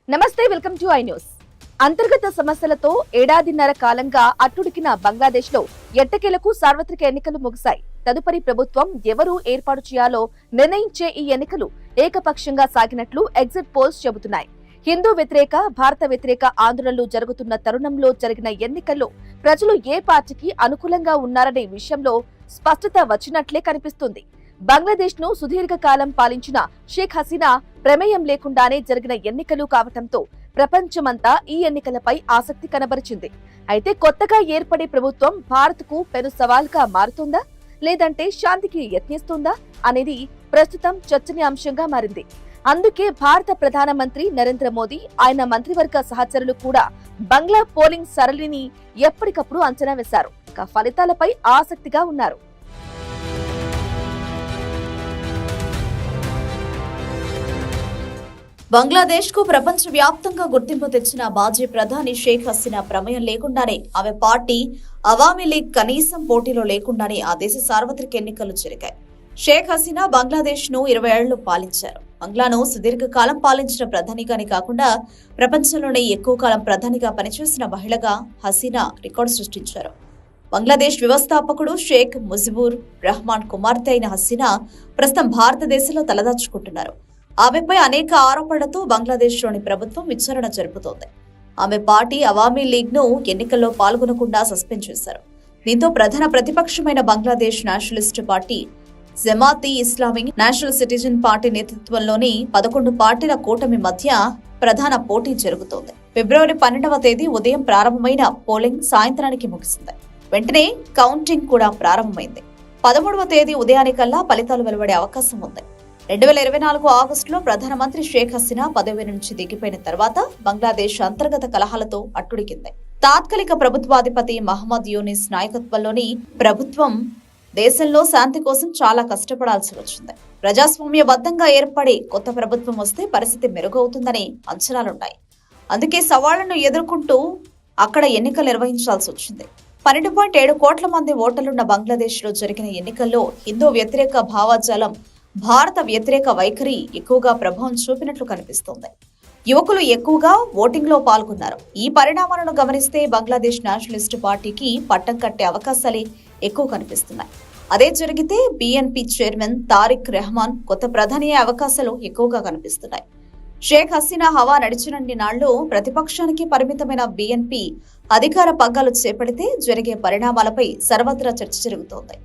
నమస్తే, welcome to I news. అంతర్గత సమస్యలతో ఏడాదిన్నర కాలంగా అట్టుడికిన బంగ్లాదేశ్ లో ఎట్టకేలకు సార్వత్రిక ఎన్నికలు ముగిశాయి. తదుపరి ప్రభుత్వం ఎవరు ఏర్పాటు చేయాలో నిర్ణయించే ఈ ఎన్నికలు ఏకపక్షంగా సాగినట్లు ఎగ్జిట్ పోల్స్ చెబుతున్నాయి. హిందూ వ్యతిరేక, భారత వ్యతిరేక ఆందోళనలు జరుగుతున్న తరుణంలో జరిగిన ఎన్నికల్లో ప్రజలు ఏ పార్టీకి అనుకూలంగా ఉన్నారనే విషయంలో స్పష్టత వచ్చినట్లే కనిపిస్తుంది. బంగ్లాదేశ్ ను సుదీర్ఘకాలం పాలించిన షేక్ హసీనా ప్రమేయం లేకుండానే జరిగిన ఎన్నికలు కావటంతో ప్రపంచమంతా ఈ ఎన్నికలపై ఆసక్తి కనబరిచింది. అయితే కొత్తగా ఏర్పడే ప్రభుత్వం భారత్ కు పెను సవాల్గా మారుతుందా, లేదంటే శాంతికి యత్నిస్తుందా అనేది ప్రస్తుతం చర్చనీయాంశంగా మారింది. అందుకే భారత ప్రధానమంత్రి నరేంద్ర మోదీ, ఆయన మంత్రివర్గ సహచరులు కూడా బంగ్లా పోలింగ్ సరళిని ఎప్పటికప్పుడు అంచనా వేశారు. ఫలితాలపై ఆసక్తిగా ఉన్నారు. బంగ్లాదేశ్ కు ప్రపంచ వ్యాప్తంగా గుర్తింపు తెచ్చిన మాజీ ప్రధాని షేక్ హసీనా ప్రమేయం లేకుండానే, ఆమె పార్టీ అవామీ లీగ్ కనీసం పోటీలో లేకుండానే ఆ దేశ సార్వత్రిక ఎన్నికలు జరిగాయి. షేక్ హసీనా బంగ్లాదేశ్ ను 20 ఏళ్లు పాలించారు. బంగ్లాను సుదీర్ఘకాలం పాలించిన ప్రధానిగానే కాకుండా ప్రపంచంలోనే ఎక్కువ కాలం ప్రధానిగా పనిచేసిన మహిళగా హసీనా రికార్డు సృష్టించారు. బంగ్లాదేశ్ వ్యవస్థాపకుడు షేక్ ముజిబుర్ రహమాన్ కుమార్తె అయిన హసీనా ప్రస్తుతం భారతదేశంలో తలదాచుకుంటున్నారు. ఆమెపై అనేక ఆరోపణలతో బంగ్లాదేశ్లోని ప్రభుత్వం విచారణ జరుపుతోంది. ఆమె పార్టీ అవామీ లీగ్ ను ఎన్నికల్లో పాల్గొనకుండా సస్పెండ్ చేశారు. దీంతో ప్రధాన ప్రతిపక్షమైన బంగ్లాదేశ్ నేషనలిస్ట్ పార్టీ జమాతీ ఇస్లామిక్ నేషనల్ సిటిజన్ పార్టీ నేతృత్వంలోని 11 పార్టీల కూటమి మధ్య ప్రధాన పోటీ జరుగుతోంది. ఫిబ్రవరి 12వ తేదీ ఉదయం ప్రారంభమైన పోలింగ్ సాయంత్రానికి ముగిసింది. వెంటనే కౌంటింగ్ కూడా ప్రారంభమైంది. 13వ తేదీ ఉదయానికల్లా ఫలితాలు వెలువడే అవకాశం ఉంది. 2024 ఆగస్టులో ప్రధానమంత్రి షేక్ హసీనా పదవి నుంచి దిగిపోయిన తర్వాత బంగ్లాదేశ్ అంతర్గత కలహాలతో అట్టుడికింది. తాత్కాలిక ప్రభుత్వాధిపతి మహమ్మద్ యూనిస్ నాయకత్వంలోని ప్రభుత్వం దేశంలో శాంతి కోసం చాలా కష్టపడాల్సి వచ్చింది. ప్రజాస్వామ్యబద్ధంగా ఏర్పడి కొత్త ప్రభుత్వం వస్తే పరిస్థితి మెరుగవుతుందని అంచనాలున్నాయి. అందుకే సవాళ్లను ఎదుర్కొంటూ అక్కడ ఎన్నికలు నిర్వహించాల్సి వచ్చింది. 12.7 కోట్ల మంది ఓటర్లున్న బంగ్లాదేశ్ లో జరిగిన ఎన్నికల్లో హిందూ వ్యతిరేక భావజాలం, భారత వ్యతిరేక వైఖరి ఎక్కువగా ప్రభావం చూపినట్లు కనిపిస్తోంది. యువకులు ఎక్కువగా ఓటింగ్ లో పాల్గొన్నారు. ఈ పరిణామాలను గమనిస్తే బంగ్లాదేశ్ నేషనలిస్ట్ పార్టీకి పట్టం కట్టే అవకాశాలే ఎక్కువ కనిపిస్తున్నాయి. అదే జరిగితే బీఎన్పీ చైర్మన్ తారిక్ రెహమాన్ కొత్త ప్రధాని అవకాశాలు ఎక్కువగా కనిపిస్తున్నాయి. షేక్ హసీనా హవా నడిచినన్ని నాళ్లు ప్రతిపక్షానికి పరిమితమైన బీఎన్పీ అధికార పగ్గాలు చేపడితే జరిగే పరిణామాలపై సర్వత్రా చర్చ జరుగుతోంది.